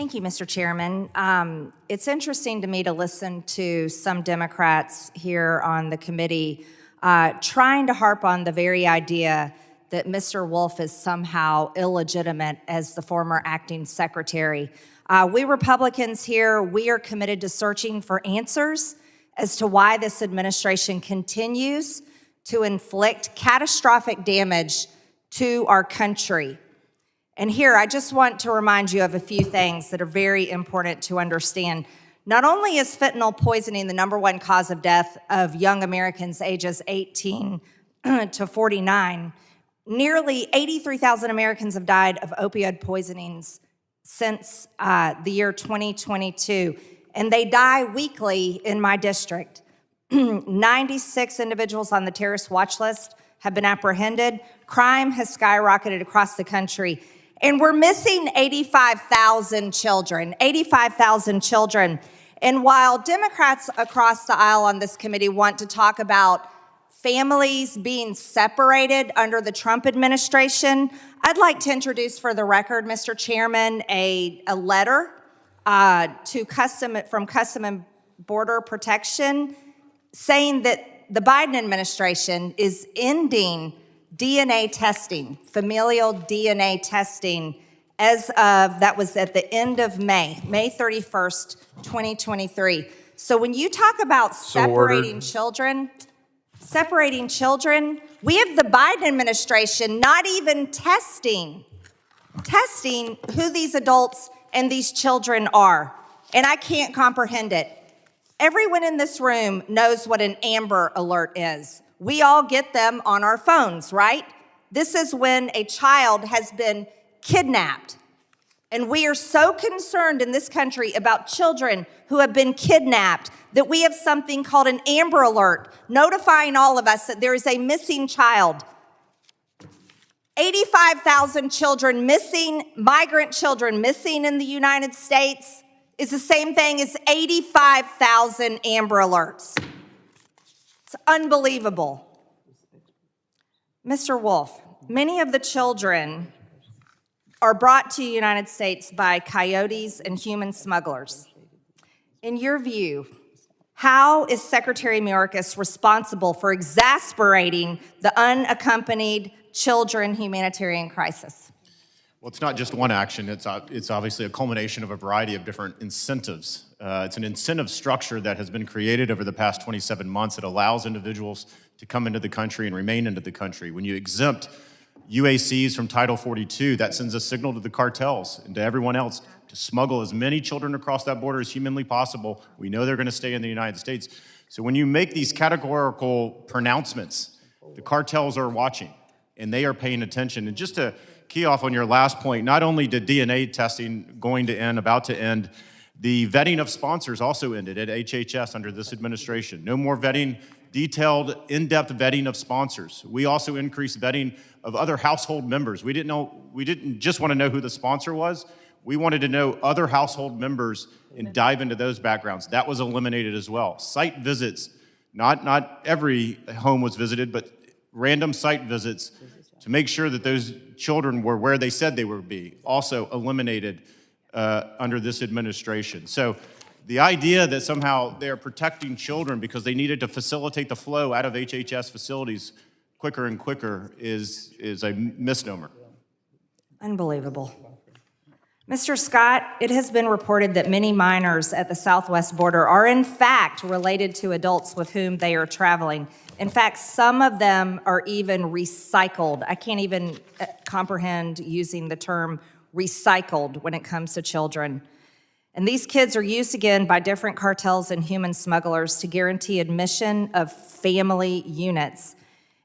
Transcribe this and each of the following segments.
Thank you, Mr. Chairman. It's interesting to me to listen to some Democrats here on the committee trying to harp on the very idea that Mr. Wolf is somehow illegitimate as the former acting secretary. We Republicans here, we are committed to searching for answers as to why this administration continues to inflict catastrophic damage to our country. And here, I just want to remind you of a few things that are very important to understand. Not only is fentanyl poisoning the #1 cause of death of young Americans ages 18 to 49, nearly 83,000 Americans have died of opioid poisonings since the year 2022, and they die weekly in my district. 96 individuals on the terrorist watch list have been apprehended. Crime has skyrocketed across the country. And we're missing 85,000 children, 85,000 children. And while Democrats across the aisle on this committee want to talk about families being separated under the Trump administration, I'd like to introduce for the record, Mr. Chairman, a letter from Custom and Border Protection saying that the Biden administration is ending DNA testing, familial DNA testing, that was at the end of May 31st, 2023. So when you talk about separating children, we have the Biden administration not even testing who these adults and these children are. And I can't comprehend it. Everyone in this room knows what an Amber Alert is. We all get them on our phones, right? This is when a child has been kidnapped. And we are so concerned in this country about children who have been kidnapped that we have something called an Amber Alert, notifying all of us that there is a missing child. 85,000 children missing, migrant children missing in the United States is the same thing as 85,000 Amber Alerts. It's unbelievable. Mr. Wolf, many of the children are brought to the United States by coyotes and human smugglers. In your view, how is Secretary Mayorkas responsible for exacerbating the unaccompanied children humanitarian crisis? Well, it's not just one action. It's obviously a culmination of a variety of different incentives. It's an incentive structure that has been created over the past 27 months that allows individuals to come into the country and remain into the country. When you exempt UACs from Title 42, that sends a signal to the cartels and to everyone else to smuggle as many children across that border as humanly possible. We know they're going to stay in the United States. So when you make these categorical pronouncements, the cartels are watching and they are paying attention. And just to key off on your last point, not only did DNA testing about to end, the vetting of sponsors also ended at HHS under this administration. No more vetting, detailed, in-depth vetting of sponsors. We also increased vetting of other household members. We didn't just want to know who the sponsor was. We wanted to know other household members and dive into those backgrounds. That was eliminated as well. Site visits, not every home was visited, but random site visits to make sure that those children were where they said they would be, also eliminated under this administration. So the idea that somehow they're protecting children because they needed to facilitate the flow out of HHS facilities quicker and quicker is a misnomer. Unbelievable. Mr. Scott, it has been reported that many minors at the southwest border are in fact related to adults with whom they are traveling. In fact, some of them are even recycled. I can't even comprehend using the term recycled when it comes to children. And these kids are used again by different cartels and human smugglers to guarantee admission of family units.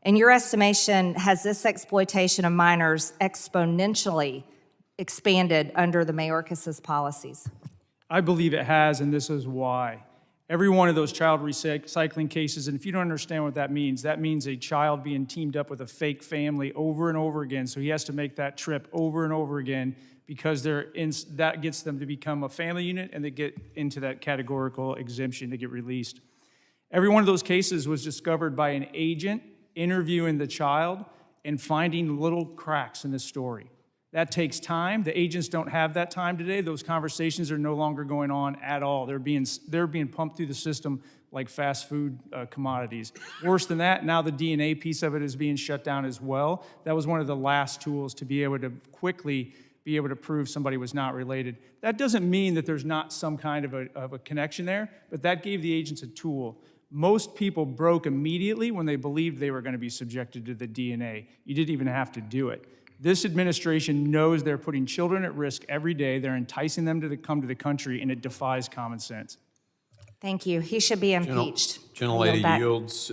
In your estimation, has this exploitation of minors exponentially expanded under the Mayorkas' policies? I believe it has, and this is why. Every one of those child recycling cases, and if you don't understand what that means a child being teamed up with a fake family over and over again, so he has to make that trip over and over again because that gets them to become a family unit and they get into that categorical exemption to get released. Every one of those cases was discovered by an agent interviewing the child and finding little cracks in the story. That takes time. The agents don't have that time today. Those conversations are no longer going on at all. They're being pumped through the system like fast food commodities. Worse than that, now the DNA piece of it is being shut down as well. That was one of the last tools to be able to quickly be able to prove somebody was not related. That doesn't mean that there's not some kind of a connection there, but that gave the agents a tool. Most people broke immediately when they believed they were going to be subjected to the DNA. You didn't even have to do it. This administration knows they're putting children at risk every day. They're enticing them to come to the country, and it defies common sense. Thank you. He should be impeached. Gentlelady Yield back. yields.